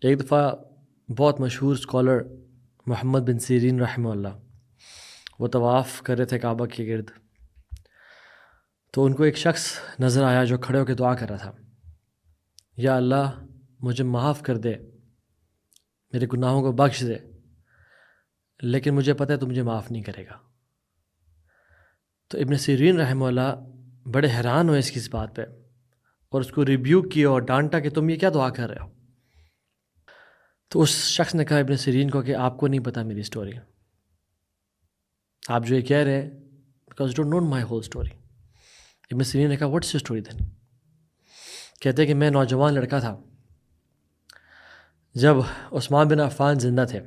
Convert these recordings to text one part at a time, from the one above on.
ایک دفعہ بہت مشہور اسکالر محمد بن سیرین رحمہ اللہ وہ طواف کر رہے تھے کعبہ کے گرد، تو ان کو ایک شخص نظر آیا جو کھڑے ہو کے دعا کر رہا تھا، یا اللہ مجھے معاف کر دے، میرے گناہوں کو بخش دے، لیکن مجھے پتہ ہے تو مجھے معاف نہیں کرے گا۔ تو ابن سیرین رحمہ اللہ بڑے حیران ہوئے اس بات پہ، اور اس کو ریبیوک کیا اور ڈانٹا کہ تم یہ کیا دعا کر رہے ہو۔ تو اس شخص نے کہا ابن سیرین کو کہ آپ کو نہیں پتہ میری سٹوری، آپ جو یہ کہہ رہے ہیں because don't know my whole story. Ibn Sirin نے کہا واٹس یور سٹوری دین؟ کہتے کہ میں نوجوان لڑکا تھا جب عثمان بن عفان زندہ تھے،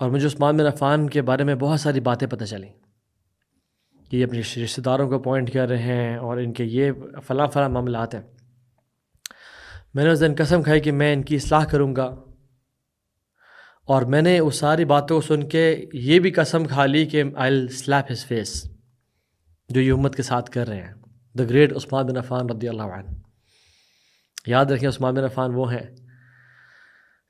اور مجھے عثمان بن عفان کے بارے میں بہت ساری باتیں پتہ چلیں کہ یہ اپنے رشتہ داروں کو پوائنٹ کر رہے ہیں اور ان کے یہ فلاں فلاں معاملات ہیں۔ میں نے اس دن قسم کھائی کہ میں ان کی اصلاح کروں گا، اور میں نے اس ساری باتوں کو سن کے یہ بھی قسم کھا لی کہ آئی ول سلیپ ہز فیس، جو یہ امت کے ساتھ کر رہے ہیں۔ The great Usman bin Affan رضی اللہ عنہ۔ یاد رکھیں عثمان بن عفان وہ ہیں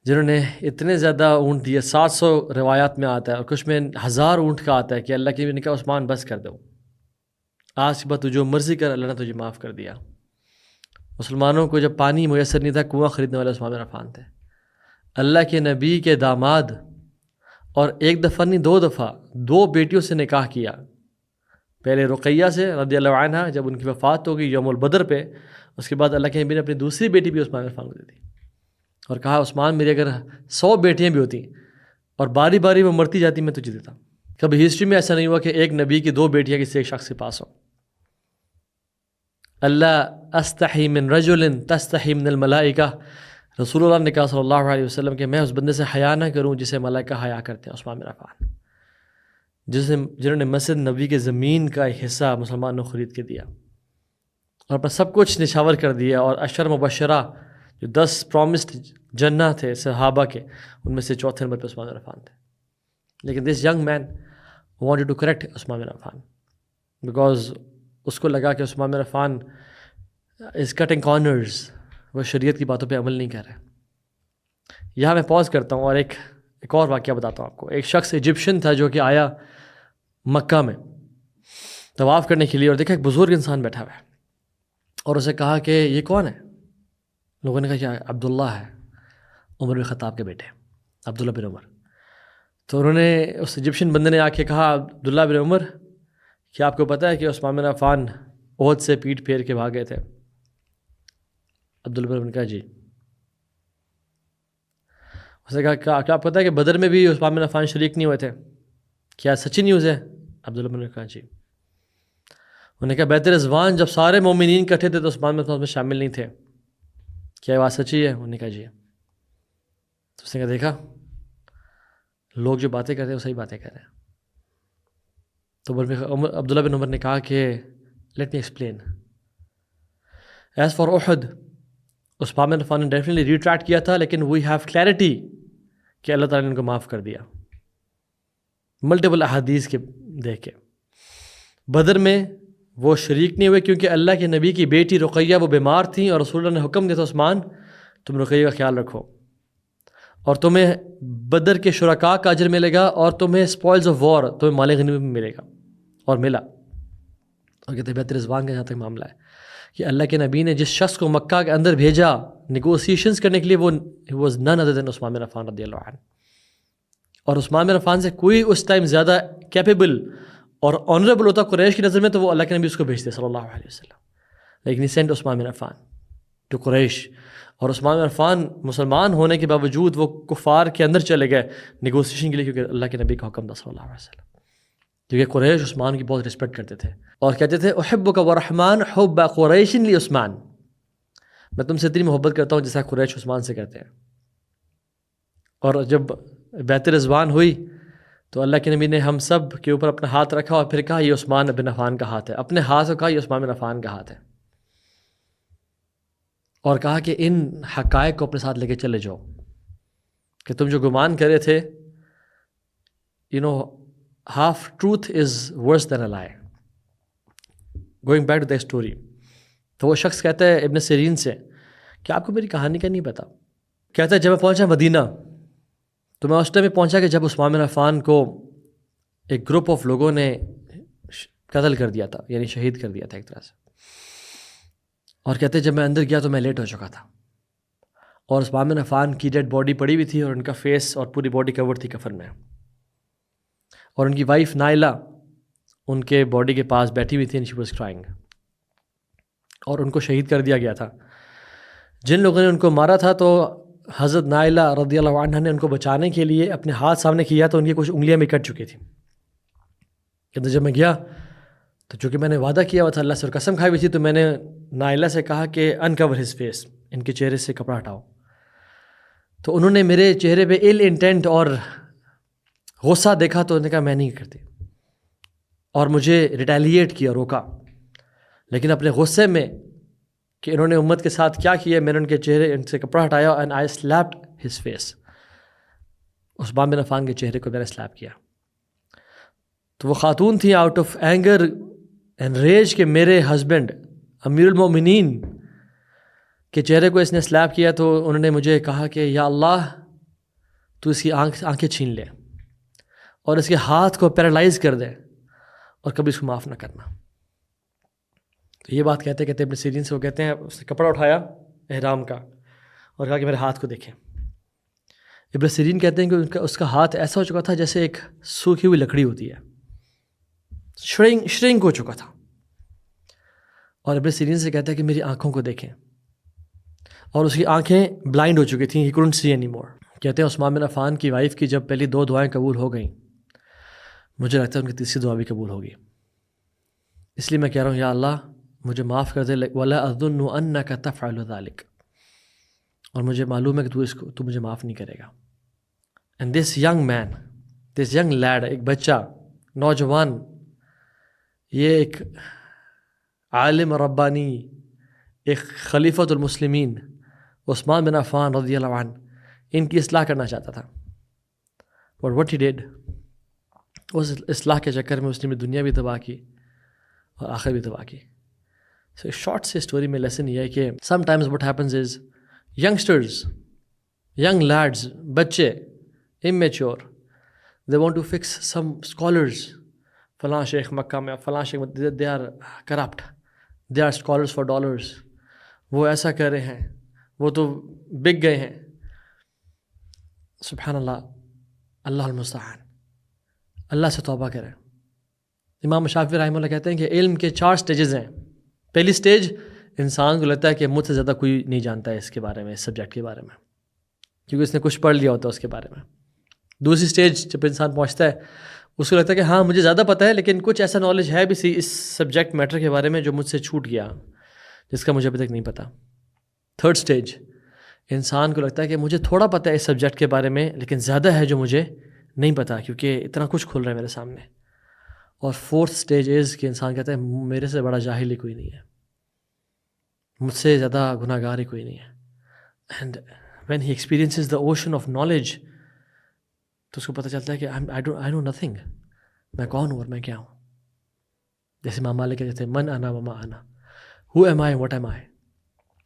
جنہوں نے اتنے زیادہ اونٹ دیے، 700 روایات میں آتا ہے اور کچھ میں 1000 اونٹ کا آتا ہے کہ اللہ کے نے کہا عثمان بس کر دو، آج کے بعد تو جو مرضی کر، اللہ نے تجھے معاف کر دیا۔ مسلمانوں کو جب پانی میسر نہیں تھا، کنواں خریدنے والے عثمان بن عفان تھے، اللہ کے نبی کے داماد، اور ایک دفعہ نہیں 2 دفعہ 2 بیٹیوں سے نکاح کیا۔ پہلے رقیہ سے رضی اللہ عنہ جب ان کی وفات ہو گئی یوم البدر پہ، اس کے بعد اللہ کے نبی نے اپنی دوسری بیٹی بھی عثمان بن عفان کو دے دی اور کہا عثمان میری اگر 100 بیٹیاں بھی ہوتی اور باری باری وہ مرتی جاتی میں تجھے دیتا۔ کبھی ہسٹری میں ایسا نہیں ہوا کہ ایک نبی کی 2 بیٹیاں کسی ایک شخص کے پاس ہوں۔ اللہ استحی من رجل تستحی من الملائکہ، رسول اللہ نے کہا صلی اللہ علیہ وسلم کہ میں اس بندے سے حیا نہ کروں جسے ملائکہ حیا کرتے ہیں۔ عثمان بن عفان جنہوں نے مسجد نبی کے زمین کا ایک حصہ مسلمانوں کو خرید کے دیا اور اپنا سب کچھ نشاور کر دیا، اور عشر مبشرہ جو 10 پرومسڈ جنہ تھے صحابہ کے، ان میں سے چوتھے نمبر پہ عثمان بن عفان تھے۔ لیکن this young man wanted to correct Uthman bin Affan because اس کو لگا کہ Uthman bin Affan is cutting corners, وہ شریعت کی باتوں پہ عمل نہیں کر رہے۔ یہاں میں پاز کرتا ہوں اور ایک اور واقعہ بتاتا ہوں آپ کو۔ ایک شخص ایجپشن تھا جو کہ آیا مکہ میں طواف کرنے کے لیے، اور دیکھا ایک بزرگ انسان بیٹھا ہوا ہے، اور اسے کہا کہ یہ کون ہے؟ لوگوں نے کہا کہ عبداللہ ہے، عمر بن خطاب کے بیٹے عبداللہ بن عمر۔ تو انہوں نے اس ایجپشین بندے نے آ کے کہا عبداللہ بن عمر کیا آپ کو پتہ ہے کہ عثمان بن عفان احد سے پیٹ پھیر کے بھاگ گئے تھے؟ عبداللہ بن عمر نے کہا جی۔ اس نے کہا کیا آپ کو پتہ ہے کہ بدر میں بھی عثمان بن عفان شریک نہیں ہوئے تھے؟ کیا سچی نیوز ہے؟ عبداللہ بن عمر نے کہا جی۔ انہوں نے کہا بیت رضوان جب سارے مومنین کٹھے تھے تو عثمان بن عفان میں شامل نہیں تھے، کیا یہ بات سچی ہے؟ انہوں نے کہا جی۔ تو اس نے کہا دیکھا لوگ جو باتیں کرتے ہیں وہ صحیح باتیں کر رہے ہیں۔ تو عبداللہ بن عمر نے کہا کہ let me explain, as far احد عثمان بن عفان نے ڈیفینیٹلی ریٹریکٹ کیا تھا، لیکن وی ہیو کلیئرٹی کہ اللہ تعالیٰ نے ان کو معاف کر دیا ملٹیپل احادیث کے دیکھ کے۔ بدر میں وہ شریک نہیں ہوئے کیونکہ اللہ کے نبی کی بیٹی رقیہ وہ بیمار تھیں، اور رسول اللہ نے حکم دیا تھا عثمان تم رقیہ کا خیال رکھو، اور تمہیں بدر کے شرکاء کا اجر ملے گا، اور تمہیں اسپوائلز آف وار، تمہیں مال غنیمت بھی ملے گا، اور ملا۔ اور کہتے ہیں بیت رضوان کا جہاں تک معاملہ ہے کہ اللہ کے نبی نے جس شخص کو مکہ کے اندر بھیجا نیگوسیشنز کرنے کے لیے، وہ واز نن ادر دین عثمان بن عفان رضی اللہ عنہ، اور عثمان بن عفان سے کوئی اس ٹائم زیادہ کیپیبل اور آنریبل ہوتا قریش کی نظر میں تو وہ اللہ کے نبی اس کو بھیجتے صلی اللہ علیہ وسلم، لیکن sent Uthman bin Affan to Quraysh. اور عثمان بن عفان مسلمان ہونے کے باوجود وہ کفار کے اندر چلے گئے نیگوسیشن کے لیے، کیونکہ اللہ کے نبی کا حکم تھا صلی اللہ علیہ وسلم، کیونکہ قریش عثمان کی بہت رسپیکٹ کرتے تھے اور کہتے تھے احبک ورحمان حب قریش لعثمان، میں تم سے اتنی محبت کرتا ہوں جیسا قریش عثمان سے کرتے ہیں۔ اور جب بیعت رضوان ہوئی تو اللہ کے نبی نے ہم سب کے اوپر اپنا ہاتھ رکھا اور پھر کہا یہ عثمان بن عفان کا ہاتھ ہے، اپنے ہاتھ سے کہا یہ عثمان بن عفان کا ہاتھ ہے، اور کہا کہ ان حقائق کو اپنے ساتھ لے کے چلے جاؤ کہ تم جو گمان کرے تھے، half truth is worse than a lie. Going back to the story, تو وہ شخص کہتا ہے ابن سیرین سے کہ آپ کو میری کہانی کا نہیں پتا، کہتا ہے جب میں پہنچا مدینہ تو میں اس ٹائم پہ پہنچا کہ جب عثمان بن عفان کو ایک گروپ آف لوگوں نے قتل کر دیا تھا، یعنی شہید کر دیا تھا ایک طرح سے. اور کہتے ہیں جب میں اندر گیا تو میں لیٹ ہو چکا تھا، اور عثمان بن عفان کی ڈیڈ باڈی پڑی ہوئی تھی اور ان کا فیس اور پوری باڈی کور تھی کفن میں، اور ان کی وائف نائلہ ان کے باڈی کے پاس بیٹھی ہوئی تھی، اینڈ شی واز کرائنگ. اور ان کو شہید کر دیا گیا تھا. جن لوگوں نے ان کو مارا تھا تو حضرت نائلہ رضی اللہ عنہ نے ان کو بچانے کے لیے اپنے ہاتھ سامنے کیا تو ان کی کچھ انگلیاں بھی کٹ چکی تھیں. کہ جب میں گیا تو چونکہ میں نے وعدہ کیا ہوا تھا اللہ سے اور قسم کھائی ہوئی تھی، تو میں نے نائلہ سے کہا کہ انکور ہز فیس، ان کے چہرے سے کپڑا ہٹاؤ. تو انہوں نے میرے چہرے پہ ایل انٹینٹ اور غصہ دیکھا تو انہوں نے کہا میں نہیں کرتی، اور مجھے ریٹیلیٹ کیا، روکا. لیکن اپنے غصے میں کہ انہوں نے امت کے ساتھ کیا کیا، میں نے ان کے چہرے ان سے کپڑا ہٹایا and I slept his face. Usman bin Affan کے چہرے کو میں نے سلیپ کیا. تو وہ خاتون تھی آؤٹ آف اینگر اینڈ ریج کہ میرے ہسبینڈ امیر المومنین کے چہرے کو اس نے سلیپ کیا، تو انہوں نے مجھے کہا کہ یا اللہ تو اس کی آنکھیں چھین لے اور اس کے ہاتھ کو پیرالائز کر دے اور کبھی اس کو معاف نہ کرنا. تو یہ بات کہتے ابن سیرین سے، وہ کہتے ہیں اس نے کپڑا اٹھایا احرام کا اور کہا کہ میرے ہاتھ کو دیکھیں. ابن سیرین کہتے ہیں کہ اس کا ہاتھ ایسا ہو چکا تھا جیسے ایک سوکھی ہوئی لکڑی ہوتی ہے، شرنک ہو چکا تھا. اور ابن سیرین سے کہتا ہے کہ میری آنکھوں کو دیکھیں، اور اس کی آنکھیں بلائنڈ ہو چکی تھیں، ہی couldn't see anymore. کہتے ہیں عثمان بن عفان کی وائف کی جب پہلی 2 دعائیں قبول ہو گئیں، مجھے لگتا ہے ان کی تیسری دعا بھی قبول ہوگی. اس لیے میں کہہ رہا ہوں یا اللہ مجھے معاف کر دے، وَلَا أَظُنُّ أَنَّكَ تَفْعَلُ ذَلِكَ، اور مجھے معلوم ہے کہ تو مجھے معاف نہیں کرے گا. And this young man, this young lad, ایک بچہ، نوجوان، یہ ایک عالم ربانی، ایک خلیفۃ المسلمین عثمان بن عفان رضی اللہ عنہ، ان کی اصلاح کرنا چاہتا تھا. اور what he did، اس اصلاح کے چکر میں اس نے دنیا بھی تباہ کی اور آخر بھی تباہ کی. سو شارٹ سے اسٹوری میں لیسن یہ ہے کہ some times what happens is youngsters، young lads، بچے immature، they want to fix some scholars، فلاں شیخ مکہ میں، فلاں شیخ، they are corrupt، they are scholars for dollars، وہ ایسا کر رہے ہیں، وہ تو بک گئے ہیں. سبحان اللہ، اللہ المستعان. اللہ سے توبہ کریں. امام شافعی رحمہ اللہ کہتے ہیں کہ علم کے 4 سٹیجز ہیں. پہلی سٹیج، انسان کو لگتا ہے کہ مجھ سے زیادہ کوئی نہیں جانتا ہے اس کے بارے میں، اس سبجیکٹ کے بارے میں، کیونکہ اس نے کچھ پڑھ لیا ہوتا ہے اس کے بارے میں. دوسری سٹیج جب انسان پہنچتا ہے اس کو لگتا ہے کہ ہاں مجھے زیادہ پتہ ہے، لیکن کچھ ایسا نالج ہے بھی اس سبجیکٹ میٹر کے بارے میں جو مجھ سے چھوٹ گیا، جس کا مجھے ابھی تک نہیں پتہ. تھرڈ سٹیج، انسان کو لگتا ہے کہ مجھے تھوڑا پتہ ہے اس سبجیکٹ کے بارے میں، لیکن زیادہ ہے جو مجھے نہیں پتہ، کیونکہ اتنا کچھ کھل رہا ہے میرے سامنے. اور فورتھ سٹیج از کہ انسان کہتا ہے میرے سے بڑا جاہل ہی کوئی نہیں ہے، مجھ سے زیادہ گناہ گار ہی کوئی نہیں ہے. And when he experiences the ocean of knowledge, تو اس کو پتہ چلتا ہے کہ آئی نو نتھنگ، میں کون ہوں اور میں کیا ہوں. جیسے امام مالک کہتے ہیں من انا وما انا، who am I what am I,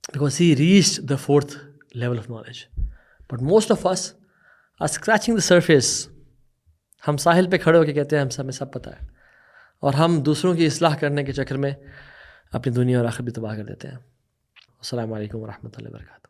because he reached the 4th level of knowledge. But most of us are scratching the surface. ہم ساحل پہ کھڑے ہو کے کہتے ہیں ہمیں سب پتہ ہے، اور ہم دوسروں کی اصلاح کرنے کے چکر میں اپنی دنیا اور آخرت بھی تباہ کر دیتے ہیں. السلام علیکم ورحمۃ اللہ وبرکاتہ.